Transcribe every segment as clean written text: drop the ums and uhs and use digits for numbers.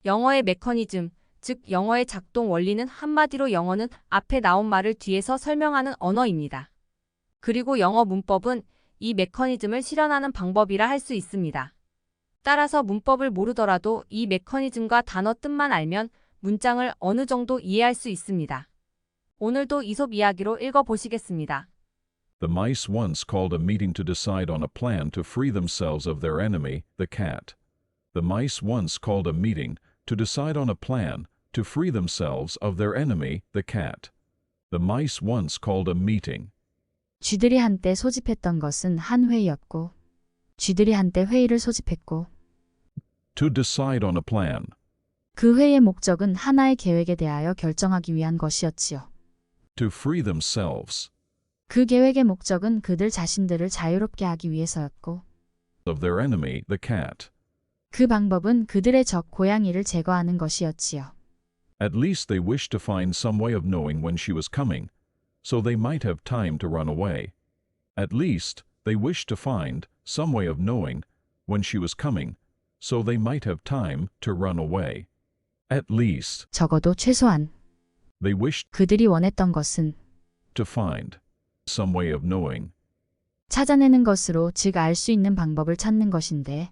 영어의 메커니즘, 즉 영어의 작동 원리는 한마디로 영어는 앞에 나온 말을 뒤에서 설명하는 언어입니다. 그리고 영어 문법은 이 메커니즘을 실현하는 방법이라 할 수 있습니다. 따라서 문법을 모르더라도 이 메커니즘과 단어 뜻만 알면 문장을 어느 정도 이해할 수 있습니다. 오늘도 이솝 이야기로 읽어보시겠습니다. The mice once called a meeting to decide on a plan to free themselves of their enemy, the cat. The mice once called a meeting to decide on a plan to free themselves of their enemy, the cat. The mice once called a meeting. 쥐들이 한때 소집했던 것은 한 회의였고, 쥐들이 한때 회의를 소집했고, To decide on a plan. 그 회의의 목적은 하나의 계획에 대하여 결정하기 위한 것이었지요. To free themselves 그 계획의 목적은 그들 자신들을 자유롭게 하기 위해서였고, of their enemy, the cat. 그 방법은 그들의 적 고양이를 제거하는 것이었지요. At least they wished to find some way of knowing when she was coming, so they might have time to run away. At least they wished to find some way of knowing when she was coming, so they might have time to run away. At least 적어도 최소한 they wished 그들이 원했던 것은 to find some way of knowing 찾아내는 것으로, 즉 알 수 있는 방법을 찾는 것인데,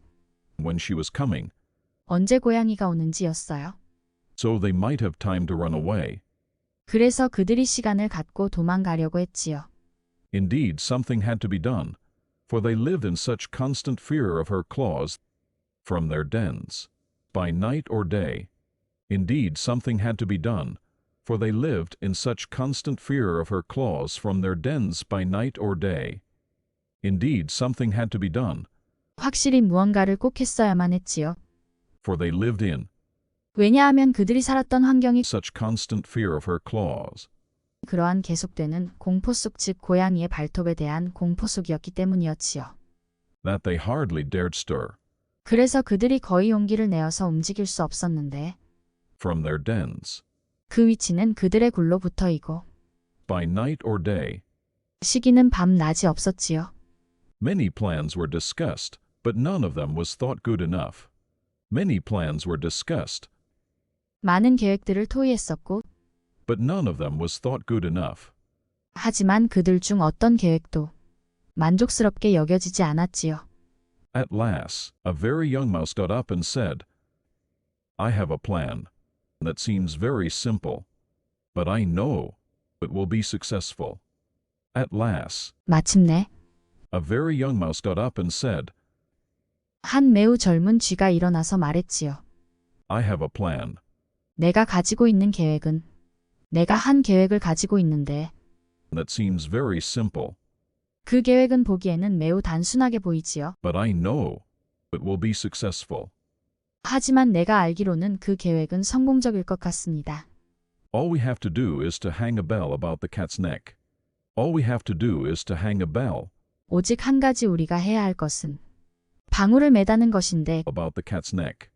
when she was coming, 언제 고양이가 오는지였어요. so they might have time to run away. 그래서 그들이 시간을 갖고 도망가려고 했지요. Indeed, something had to be done, for they lived in such constant fear of her claws from their dens, by night or day. Indeed, something had to be done, for they lived in such constant fear of her claws from their dens by night or day. Indeed, something had to be done, 확실히 무언가를 꼭 했어야만 했지요. for they lived in 왜냐하면 그들이 살았던 환경이 such constant fear of her claws. 그러한 계속되는 공포 속, 즉 고양이의 발톱에 대한 공포 속이었기 때문이었지요. That they hardly dared stir 그래서 그들이 거의 용기를 내어서 움직일 수 없었는데, from their dens, 그 위치는 그들의 굴로 붙어이고, by night or day. 시기는 밤 낮이 없었지요. Many plans were discussed, but none of them was thought good enough. Many plans were discussed, 많은 계획들을 토의했었고, but none of them was thought good enough. 하지만 그들 중 어떤 계획도 만족스럽게 여겨지지 않았지요. At last, a very young mouse got up and said, I have a plan that seems very simple, but I know it will be successful. At last, 마침내 a very young mouse got up and said, 한 매우 젊은 쥐가 일어나서 말했지요. I have a plan 내가 가지고 있는 계획은, 내가 한 계획을 가지고 있는데, that seems very simple, 그 계획은 보기에는 매우 단순하게 보이지요. but I know it will be successful. 하지만 내가 알기로는 그 계획은 성공적일 것 같습니다. All we have to do is to hang a bell about the cat's neck. All we have to do is to hang a bell 오직 한 가지 우리가 해야 할 것은 방울을 매다는 것인데, about the cat's neck.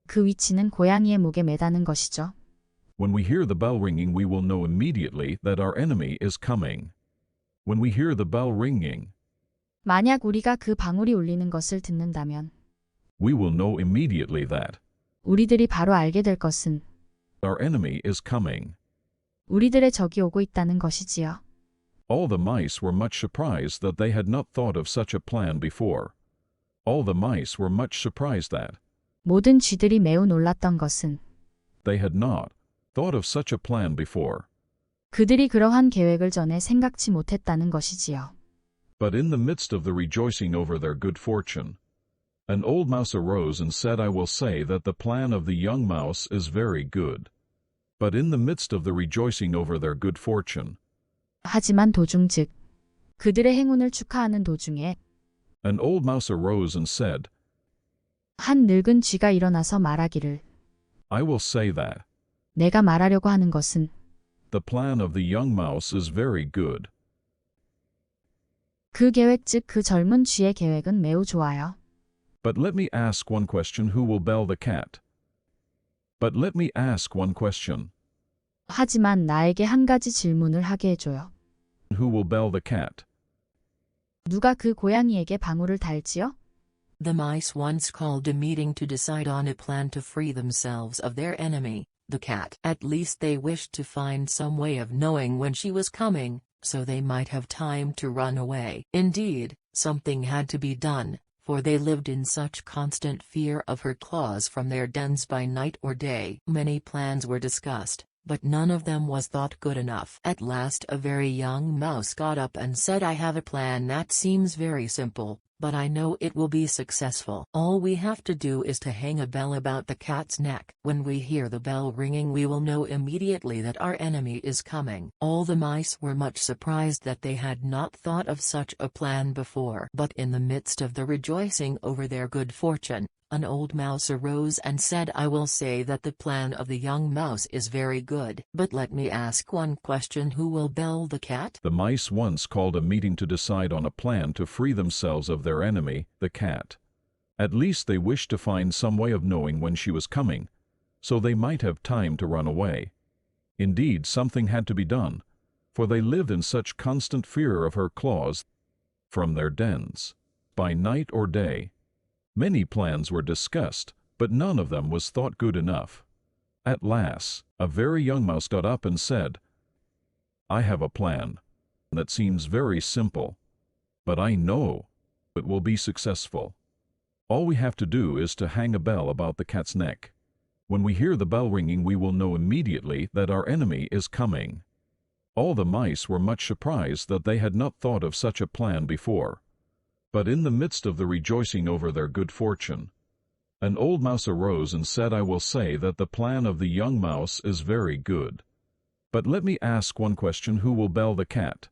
그 위치는 고양이의 목에 매다는 것이죠. When we hear the bell ringing, we will know immediately that our enemy is coming. When we hear the bell ringing, 만약 우리가 그 방울이 울리는 것을 듣는다면, we will know immediately that 우리들이 바로 알게 될 것은 our enemy is coming. 우리들의 적이 오고 있다는 것이지요. All the mice were much surprised that they had not thought of such a plan before. All the mice were much surprised that 모든 쥐들이 매우 놀랐던 것은 they had not thought of such a plan before. 그들이 그러한 계획을 전에 생각지 못했다는 것이지요. But in the midst of the rejoicing over their good fortune, an old mouse arose and said, I will say that the plan of the young mouse is very good. But in the midst of the rejoicing over their good fortune, 하지만 도중, 즉 그들의 행운을 축하하는 도중에 an old mouse arose and said, 한 늙은 쥐가 일어나서 말하기를, I will say that 내가 말하려고 하는 것은 the plan of the young mouse is very good. 그 계획, 즉 그 젊은 쥐의 계획은 매우 좋아요. But let me ask one question, who will bell the cat? But let me ask one question, 하지만 나에게 한 가지 질문을 하게 해줘요. who will bell the cat? 누가 그 고양이에게 방울을 달지요? The mice once called a meeting to decide on a plan to free themselves of their enemy, the cat. At least they wished to find some way of knowing when she was coming, so they might have time to run away. Indeed, something had to be done, for they lived in such constant fear of her claws from their dens by night or day. Many plans were discussed, but none of them was thought good enough. At last a very young mouse got up and said, "I have a plan that seems very simple, but I know it will be successful. All we have to do is to hang a bell about the cat's neck. When we hear the bell ringing, we will know immediately that our enemy is coming." All the mice were much surprised that they had not thought of such a plan before. But in the midst of the rejoicing over their good fortune, an old mouse arose and said, "I will say that the plan of the young mouse is very good. But let me ask one question: who will bell the cat?" The mice once called a meeting to decide on a plan to free themselves of their enemy, the cat. At least they wished to find some way of knowing when she was coming, so they might have time to run away. Indeed, something had to be done, for they lived in such constant fear of her claws from their dens, by night or day. Many plans were discussed, but none of them was thought good enough. At last, a very young mouse got up and said, "I have a plan that seems very simple, but I know it will be successful. All we have to do is to hang a bell about the cat's neck. When we hear the bell ringing, we will know immediately that our enemy is coming." All the mice were much surprised that they had not thought of such a plan before. But in the midst of the rejoicing over their good fortune, an old mouse arose and said, "I will say that the plan of the young mouse is very good. But let me ask one question: who will bell the cat?"